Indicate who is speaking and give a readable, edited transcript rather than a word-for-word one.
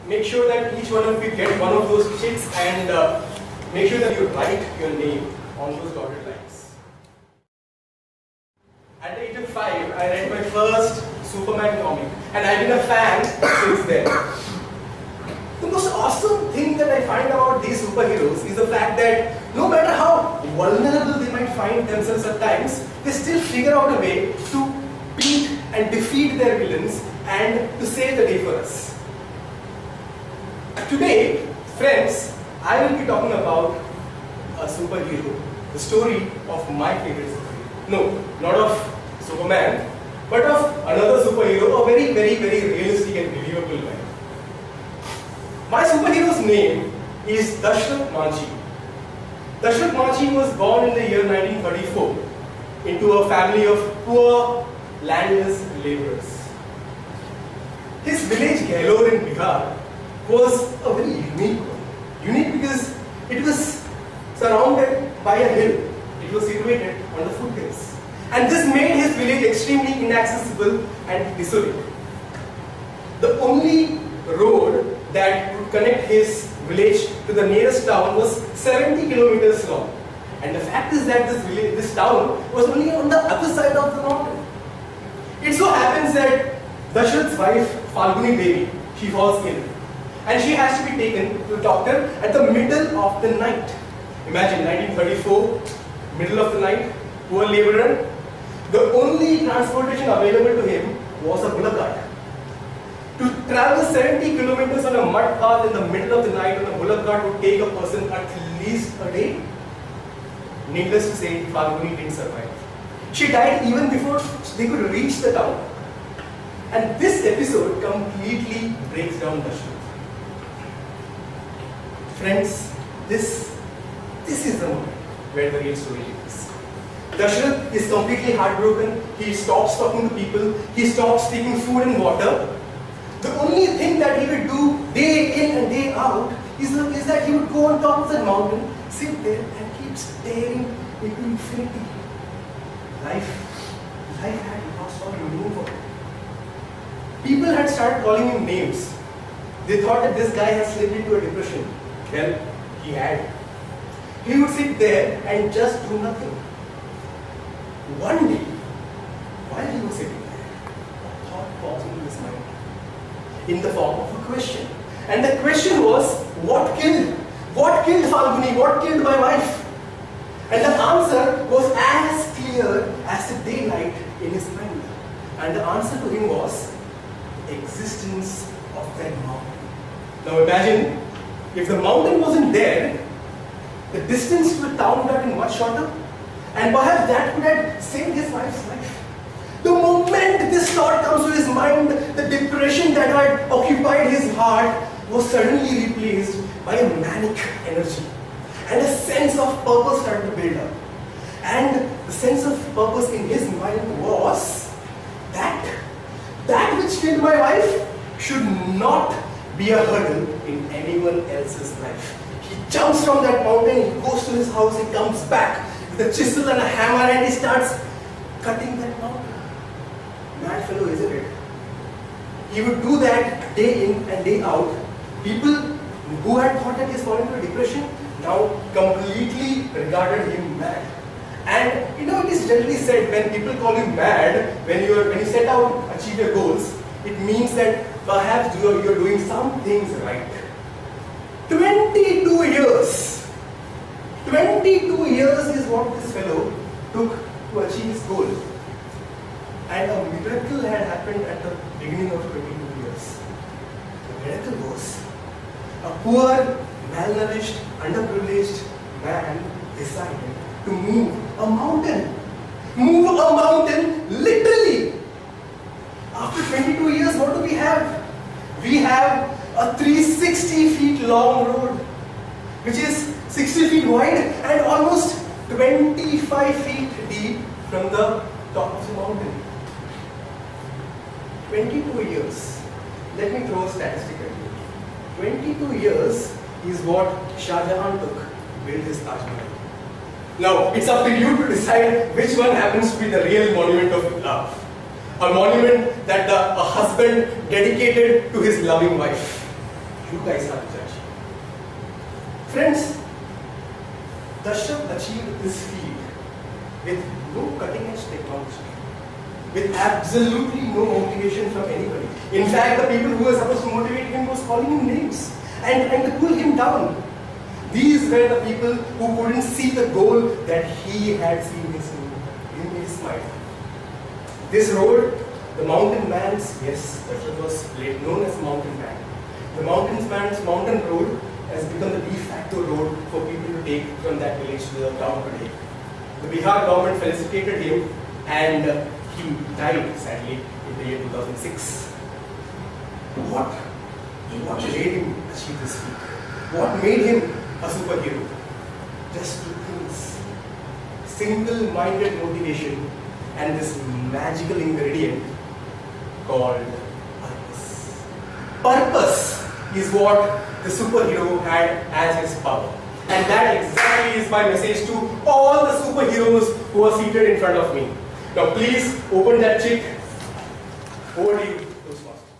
Speaker 1: make sure that each one of you get one of those chits and make sure that you write your name on those dotted lines. At the age of 5, I read my first Superman comic, and I've been a fan since then. The most awesome thing that I find about these superheroes is the fact that no matter how vulnerable they might find themselves at times, they still figure out a way to beat and defeat their villains and to save the day for us. Today, friends, I will be talking about a superhero, the story of my favorite superhero. No, not of Superman, but of another superhero, a very, very, very realistic and believable guy. My superhero's name is Dashrath Manjhi. Dashrath Manjhi was born in the year 1934 into a family of poor, landless laborers. His village Gailor in Bihar was a very unique one. Unique because it was surrounded by a hill. It was situated on the foothills. And this made his village extremely inaccessible and desolate. The only road that would connect his village to the nearest town was 70 kilometers long. And the fact is that this town was only on the other side of the mountain. It so happens that Dashrath's wife, Falguni Devi, she falls ill. And she has to be taken to the doctor at the middle of the night. Imagine 1934, middle of the night, poor laborer. The only transportation available to him was a bullock cart. To travel 70 kilometers on a mud path in the middle of the night on a bullock cart would take a person at least a day. Needless to say, Falguni didn't survive. She died even before they could reach the town. And this episode completely breaks down Dashrath. Friends, this is the moment where the real story begins. Dashrath is completely heartbroken. He stops talking to people. He stops taking food and water. The only thing that he would do day in and day out is that he would go on top of the mountain, sit there and keep staring into infinity. Life had lost all meaning for him. People had started calling him names. They thought that this guy has slipped into a depression. Well, he had. He would sit there and just do nothing. One day, while he was sitting there, a thought popped into his mind in the form of a question. And the question was, what killed? What killed Falguni? What killed my wife? And the answer was as clear as the daylight in his mind. And the answer to him was the existence of that mountain. Now imagine, if the mountain wasn't there, the distance to the town would have been much shorter. And perhaps that could have saved his wife's life. The moment this thought comes to his mind, the depression that had occupied his heart was suddenly replaced by a manic energy. And a sense of purpose started to build up. And the sense of purpose in his mind was that which killed my wife should not be a hurdle in anyone else's life. He jumps from that mountain, he goes to his house, he comes back with a chisel and a hammer and he starts cutting that mountain. Mad fellow, isn't it? He would do that day in and day out. People who had thought that he has fallen into a depression now completely regarded him mad. And you know, it is generally said when people call you mad, when you set out to achieve your goals, it means that perhaps you're doing some things right. 22 years. 22 years is what this fellow took to achieve his goal. And a miracle had happened at the beginning of 22 years. The miracle was a poor, malnourished, underprivileged man decided to move a mountain. Move a mountain literally. After 22 years, what do we have? We have a 360 feet long road, which is 60 feet wide and almost 25 feet deep from the top of the mountain. 22 years. Let me throw a statistic at you. 22 years is what Shah Jahan took to build his Taj Mahal. Now, it's up to you to decide which one happens to be the real monument of love. A monument that a husband dedicated to his loving wife. You guys have to judge. Friends, Dashrath achieved this feat with no cutting-edge technology, with absolutely no motivation from anybody. In fact, the people who were supposed to motivate him was calling him names and trying to pull him down. These were the people who couldn't see the goal that he had seen in his mind. This road, the mountain man's, yes, Dashrath was known as mountain man. The mountain man's mountain road has become the de facto road for people to take from that village to the town today. The Bihar government felicitated him and he died sadly in the year 2006. What made him achieve this feat? What made him a superhero? Just two things. Single-minded motivation and this magical ingredient called purpose. Purpose is what the superhero had as his power. And that exactly is my message to all the superheroes who are seated in front of me. Now please open that chick. Over to you, Toastmaster.